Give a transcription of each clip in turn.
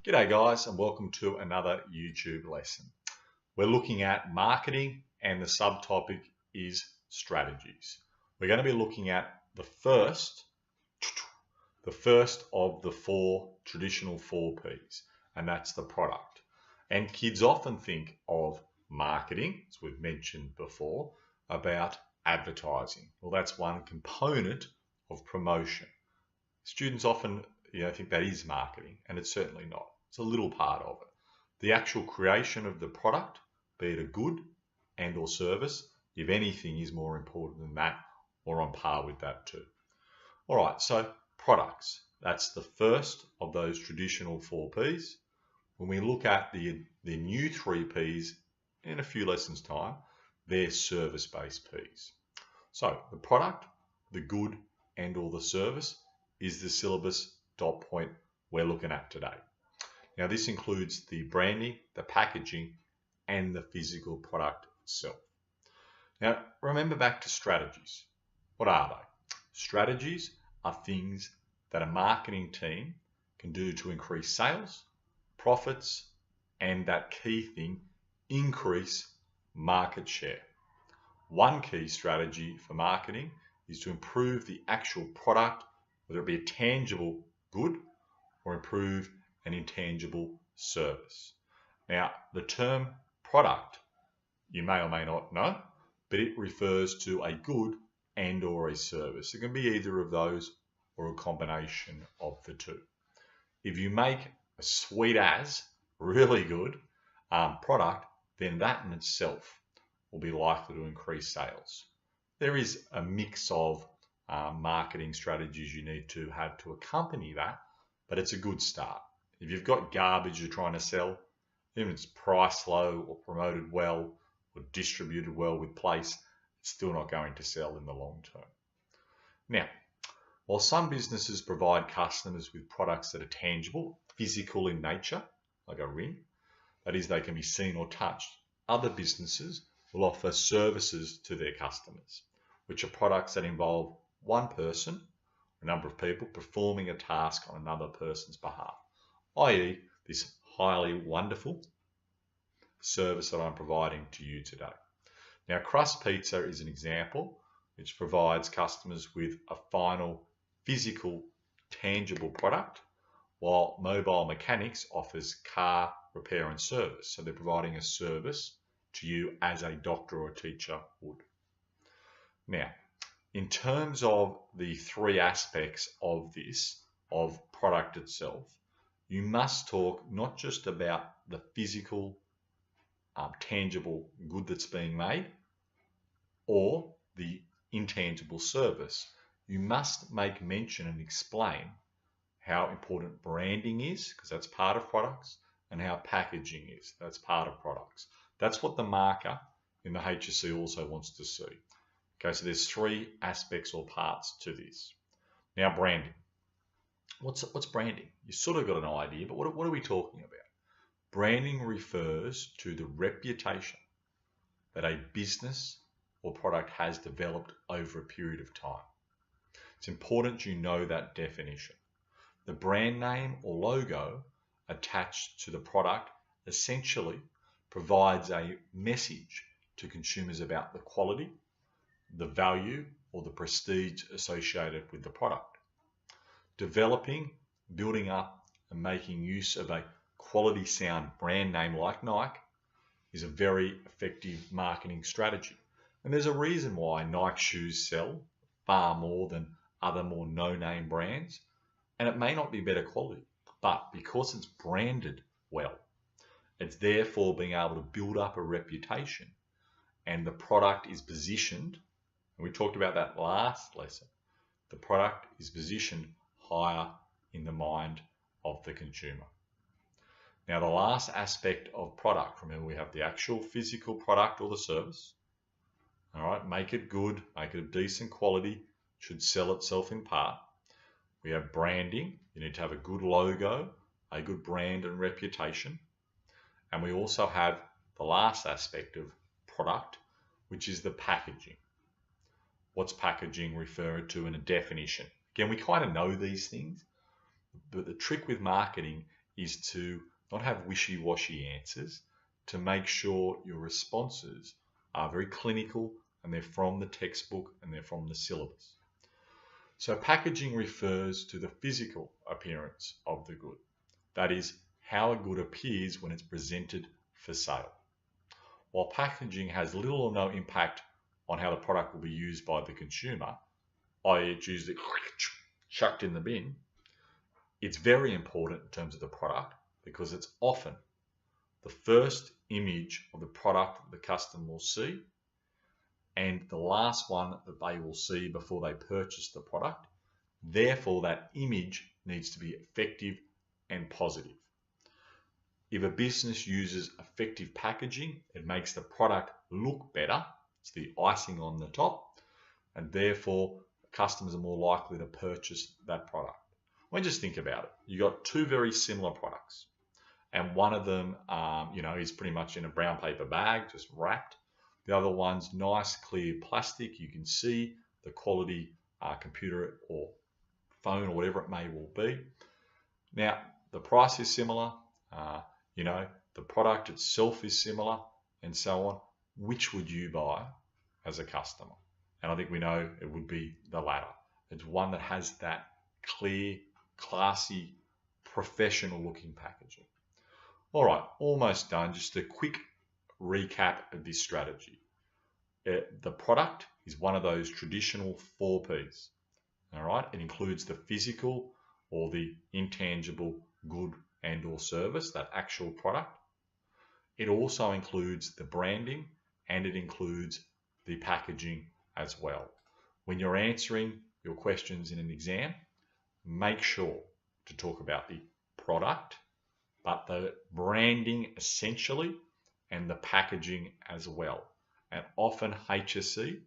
G'day guys, and welcome to another YouTube lesson. We're looking at marketing and the subtopic is strategies. We're going to be looking at the first of the traditional four P's, and that's the product. And kids often think of marketing, as we've mentioned before, about advertising. Well, that's one component of promotion. Students often think that is marketing, and it's certainly not. It's a little part of it. The actual creation of the product, be it a good and or service, if anything, is more important than that or on par with that too. All right, so products. That's the first of those traditional four P's. When we look at the new three P's in a few lessons' time, they're service-based P's. So the product, the good and or the service is the syllabus dot point we're looking at today. Now this includes the branding, the packaging, and the physical product itself. Now remember back to strategies. What are they? Strategies are things that a marketing team can do to increase sales, profits, and that key thing, increase market share. One key strategy for marketing is to improve the actual product, whether it be a tangible good or improve an intangible service. Now, the term product, you may or may not know, but it refers to a good and or a service. It can be either of those or a combination of the two. If you make a sweet as, really good product, then that in itself will be likely to increase sales. There is a mix of marketing strategies you need to have to accompany that, but it's a good start. If you've got garbage you're trying to sell, even if it's priced low or promoted well or distributed well with place, it's still not going to sell in the long term. Now, while some businesses provide customers with products that are tangible, physical in nature, like a ring, that is, they can be seen or touched, other businesses will offer services to their customers, which are products that involve one person, a number of people, performing a task on another person's behalf, i.e. this highly wonderful service that I'm providing to you today. Now, Crust Pizza is an example which provides customers with a final physical, tangible product, while Mobile Mechanics offers car repair and service. So they're providing a service to you as a doctor or teacher would. Now, in terms of the three aspects of this, of product itself, you must talk not just about the physical, tangible good that's being made or the intangible service. You must make mention and explain how important branding is, because that's part of products, and how packaging is. That's part of products. That's what the marker in the HSC also wants to see. Okay, so there's three aspects or parts to this. Now, branding. What's branding? You sort of got an idea, but what are we talking about? Branding refers to the reputation that a business or product has developed over a period of time. It's important you know that definition. The brand name or logo attached to the product essentially provides a message to consumers about the quality, the value, or the prestige associated with the product. Developing, building up, and making use of a quality sound brand name like Nike is a very effective marketing strategy. And there's a reason why Nike shoes sell far more than other more no-name brands. And it may not be better quality, but because it's branded well, it's therefore being able to build up a reputation, and the product is positioned, and we talked about that last lesson, the product is positioned higher in the mind of the consumer. Now, the last aspect of product, remember we have the actual physical product or the service. All right, make it good, make it of decent quality, should sell itself in part. We have branding. You need to have a good logo, a good brand and reputation. And we also have the last aspect of product, which is the packaging. What's packaging referred to in a definition? Again, we kind of know these things, but the trick with marketing is to not have wishy-washy answers, to make sure your responses are very clinical and they're from the textbook and they're from the syllabus. So packaging refers to the physical appearance of the good. That is, how a good appears when it's presented for sale. While packaging has little or no impact on how the product will be used by the consumer, i.e. it's usually chucked in the bin, it's very important in terms of the product because it's often the first image of the product that the customer will see and the last one that they will see before they purchase the product. Therefore, that image needs to be effective and positive. If a business uses effective packaging, it makes the product look better. It's the icing on the top, and therefore customers are more likely to purchase that product. Well, just think about it. You've got two very similar products, and one of them, is pretty much in a brown paper bag, just wrapped. The other one's nice, clear plastic. You can see the quality computer or phone or whatever it may well be. Now, the price is similar. The product itself is similar, and so on. Which would you buy as a customer? And I think we know it would be the latter. It's one that has that clear, classy, professional looking packaging. All right, almost done. Just a quick recap of this strategy. The product is one of those traditional 4 Ps. All right, it includes the physical or the intangible good and or service, that actual product. It also includes the branding and it includes the packaging as well. When you're answering your questions in an exam, make sure to talk about the product, but the branding essentially and the packaging as well. And often HSC,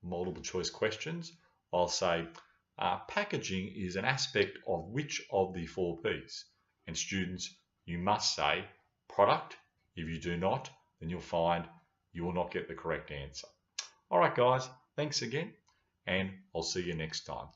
multiple choice questions, I'll say packaging is an aspect of which of the 4 Ps? And students, you must say product. If you do not, then you'll find you will not get the correct answer. All right, guys, thanks again, and I'll see you next time.